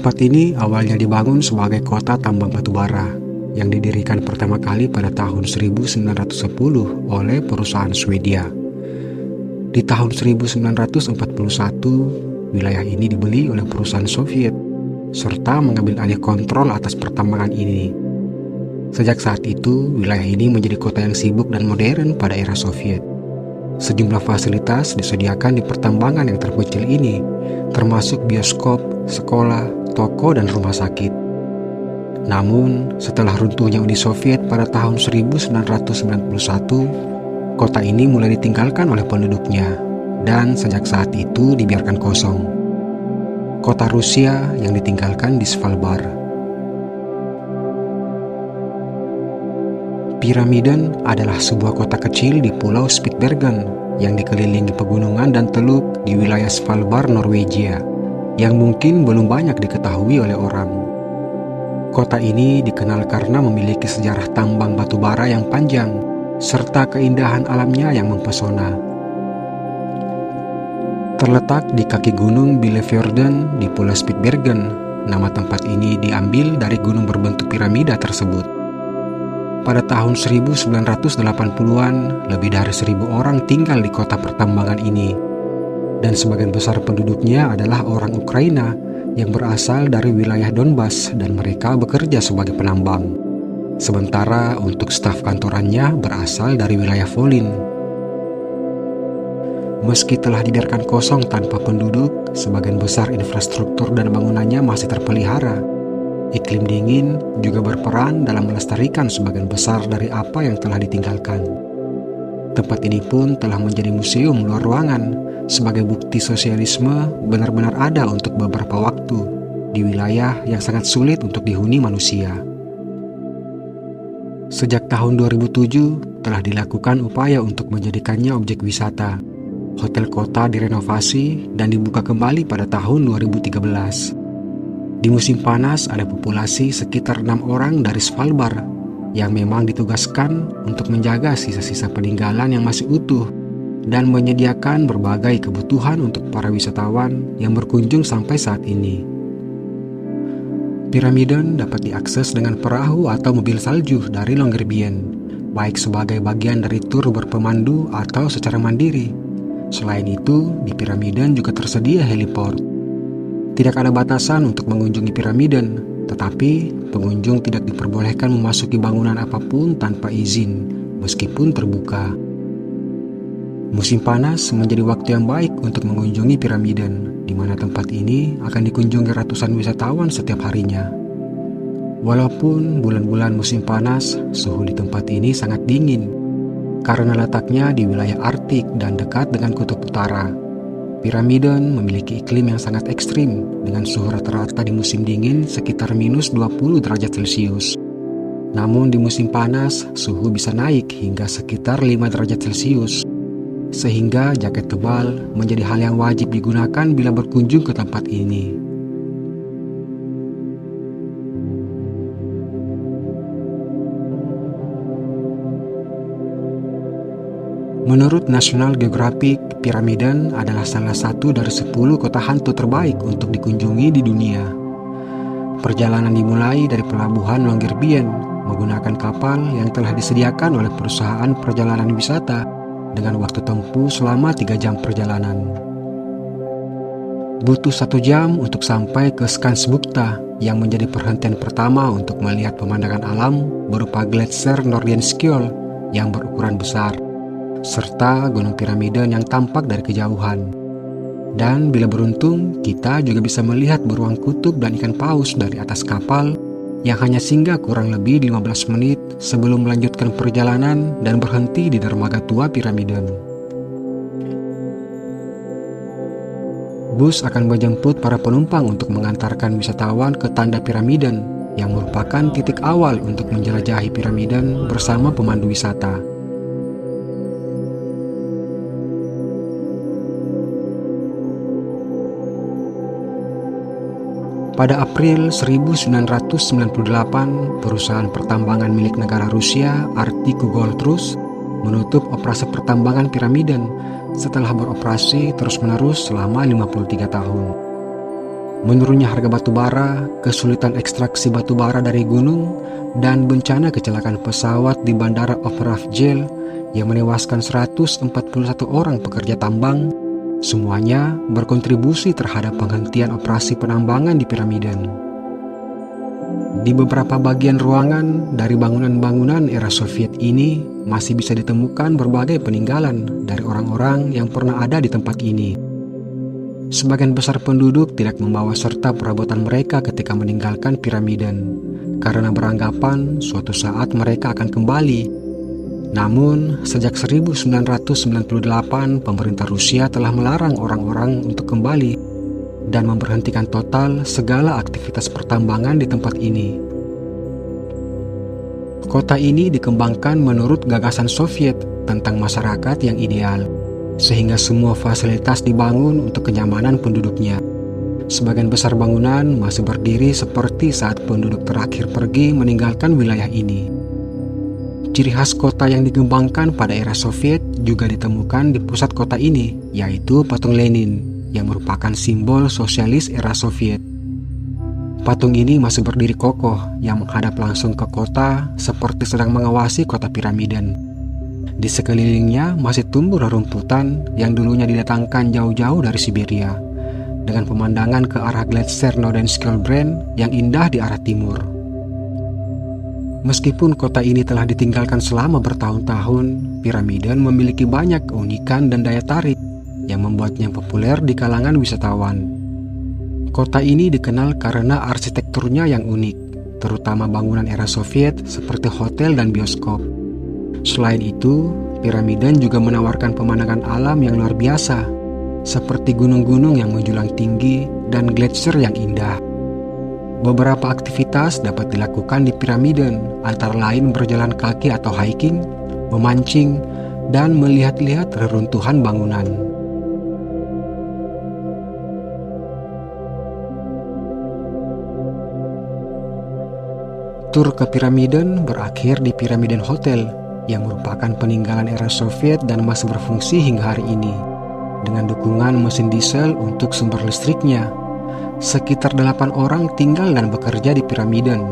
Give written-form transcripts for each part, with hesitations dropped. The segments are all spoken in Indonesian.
Tempat ini awalnya dibangun sebagai kota tambang batu bara yang didirikan pertama kali pada tahun 1910 oleh perusahaan Swedia. Di tahun 1941, wilayah ini dibeli oleh perusahaan Soviet serta mengambil alih kontrol atas pertambangan ini. Sejak saat itu, wilayah ini menjadi kota yang sibuk dan modern pada era Soviet. Sejumlah fasilitas disediakan di pertambangan yang terpencil ini, termasuk bioskop, sekolah, toko, dan rumah sakit. Namun, setelah runtuhnya Uni Soviet pada tahun 1991, kota ini mulai ditinggalkan oleh penduduknya, dan sejak saat itu dibiarkan kosong. Kota Rusia yang ditinggalkan di Svalbard. Pyramiden adalah sebuah kota kecil di Pulau Spitsbergen yang dikelilingi pegunungan dan teluk di wilayah Svalbard, Norwegia, yang mungkin belum banyak diketahui oleh orang. Kota ini dikenal karena memiliki sejarah tambang batu bara yang panjang, serta keindahan alamnya yang mempesona. Terletak di kaki gunung Billefjorden di Pulau Spitsbergen, nama tempat ini diambil dari gunung berbentuk piramida tersebut. Pada tahun 1980-an, lebih dari 1.000 orang tinggal di kota pertambangan ini, dan sebagian besar penduduknya adalah orang Ukraina yang berasal dari wilayah Donbas dan mereka bekerja sebagai penambang. Sementara untuk staf kantorannya berasal dari wilayah Volyn. Meski telah dibiarkan kosong tanpa penduduk, sebagian besar infrastruktur dan bangunannya masih terpelihara. Iklim dingin juga berperan dalam melestarikan sebagian besar dari apa yang telah ditinggalkan. Tempat ini pun telah menjadi museum luar ruangan sebagai bukti sosialisme benar-benar ada untuk beberapa waktu di wilayah yang sangat sulit untuk dihuni manusia. Sejak tahun 2007 telah dilakukan upaya untuk menjadikannya objek wisata. Hotel kota direnovasi dan dibuka kembali pada tahun 2013. Di musim panas ada populasi sekitar 6 orang dari Svalbard yang memang ditugaskan untuk menjaga sisa-sisa peninggalan yang masih utuh dan menyediakan berbagai kebutuhan untuk para wisatawan yang berkunjung sampai saat ini. Pyramiden dapat diakses dengan perahu atau mobil salju dari Longyearbyen, baik sebagai bagian dari tur berpemandu atau secara mandiri. Selain itu, di Pyramiden juga tersedia heliport. Tidak ada batasan untuk mengunjungi Pyramiden, tetapi pengunjung tidak diperbolehkan memasuki bangunan apapun tanpa izin, meskipun terbuka. Musim panas menjadi waktu yang baik untuk mengunjungi Pyramiden, di mana tempat ini akan dikunjungi ratusan wisatawan setiap harinya. Walaupun bulan-bulan musim panas, suhu di tempat ini sangat dingin, karena letaknya di wilayah Arktik dan dekat dengan kutub utara. Pyramiden memiliki iklim yang sangat ekstrim dengan suhu rata-rata di musim dingin sekitar minus 20 derajat Celcius. Namun di musim panas, suhu bisa naik hingga sekitar 5 derajat Celcius. Sehingga jaket tebal menjadi hal yang wajib digunakan bila berkunjung ke tempat ini. Menurut National Geographic, Pyramiden adalah salah satu dari 10 kota hantu terbaik untuk dikunjungi di dunia. Perjalanan dimulai dari pelabuhan Longyearbyen menggunakan kapal yang telah disediakan oleh perusahaan perjalanan wisata dengan waktu tempuh selama 3 jam perjalanan. Butuh 1 jam untuk sampai ke Skansbukta yang menjadi perhentian pertama untuk melihat pemandangan alam berupa Gletser Nordenskjöld yang berukuran besar, serta Gunung Pyramiden yang tampak dari kejauhan. Dan bila beruntung, kita juga bisa melihat beruang kutub dan ikan paus dari atas kapal yang hanya singgah kurang lebih 15 menit sebelum melanjutkan perjalanan dan berhenti di dermaga tua Pyramiden. Bus akan menjemput para penumpang untuk mengantarkan wisatawan ke tanda Pyramiden yang merupakan titik awal untuk menjelajahi Pyramiden bersama pemandu wisata. Pada April 1998, perusahaan pertambangan milik negara Rusia, Arctic Gold Trust, menutup operasi pertambangan Pyramiden setelah beroperasi terus-menerus selama 53 tahun. Menurunnya harga batu bara, kesulitan ekstraksi batu bara dari gunung, dan bencana kecelakaan pesawat di Bandara Overafjel yang menewaskan 141 orang pekerja tambang, semuanya berkontribusi terhadap penghentian operasi penambangan di Piramiden. Di beberapa bagian ruangan dari bangunan-bangunan era Soviet ini masih bisa ditemukan berbagai peninggalan dari orang-orang yang pernah ada di tempat ini. Sebagian besar penduduk tidak membawa serta perabotan mereka ketika meninggalkan Piramiden, karena beranggapan suatu saat mereka akan kembali. Namun, sejak 1998, pemerintah Rusia telah melarang orang-orang untuk kembali dan memberhentikan total segala aktivitas pertambangan di tempat ini. Kota ini dikembangkan menurut gagasan Soviet tentang masyarakat yang ideal, sehingga semua fasilitas dibangun untuk kenyamanan penduduknya. Sebagian besar bangunan masih berdiri seperti saat penduduk terakhir pergi meninggalkan wilayah ini. Ciri khas kota yang dikembangkan pada era Soviet juga ditemukan di pusat kota ini, yaitu patung Lenin, yang merupakan simbol sosialis era Soviet. Patung ini masih berdiri kokoh yang menghadap langsung ke kota seperti sedang mengawasi kota Piramiden. Di sekelilingnya masih tumbuh rerumputan yang dulunya didatangkan jauh-jauh dari Siberia, dengan pemandangan ke arah gletser Nordenskiöldbrand yang indah di arah timur. Meskipun kota ini telah ditinggalkan selama bertahun-tahun, Piramiden memiliki banyak keunikan dan daya tarik yang membuatnya populer di kalangan wisatawan. Kota ini dikenal karena arsitekturnya yang unik, terutama bangunan era Soviet seperti hotel dan bioskop. Selain itu, Piramiden juga menawarkan pemandangan alam yang luar biasa, seperti gunung-gunung yang menjulang tinggi dan gletser yang indah. Beberapa aktivitas dapat dilakukan di Piramiden, antara lain berjalan kaki atau hiking, memancing, dan melihat-lihat reruntuhan bangunan. Tur ke Piramiden berakhir di Piramiden Hotel, yang merupakan peninggalan era Soviet dan masih berfungsi hingga hari ini, dengan dukungan mesin diesel untuk sumber listriknya. Sekitar 8 orang tinggal dan bekerja di Piramiden.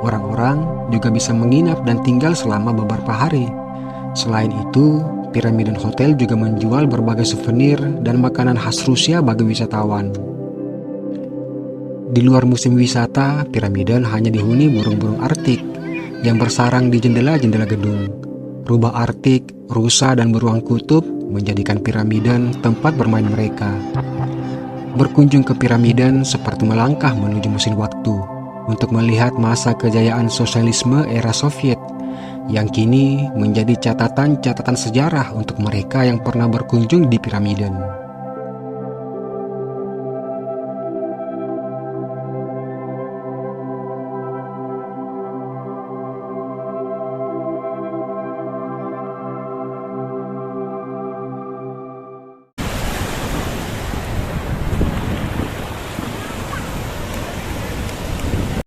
Orang-orang juga bisa menginap dan tinggal selama beberapa hari. Selain itu, Piramiden Hotel juga menjual berbagai souvenir dan makanan khas Rusia bagi wisatawan. Di luar musim wisata, Piramiden hanya dihuni burung-burung Arktik yang bersarang di jendela-jendela gedung. Rubah Arktik, rusa, dan beruang kutub menjadikan Piramiden tempat bermain mereka. Berkunjung ke Piramiden seperti melangkah menuju mesin waktu untuk melihat masa kejayaan sosialisme era Soviet yang kini menjadi catatan-catatan sejarah untuk mereka yang pernah berkunjung di Piramiden.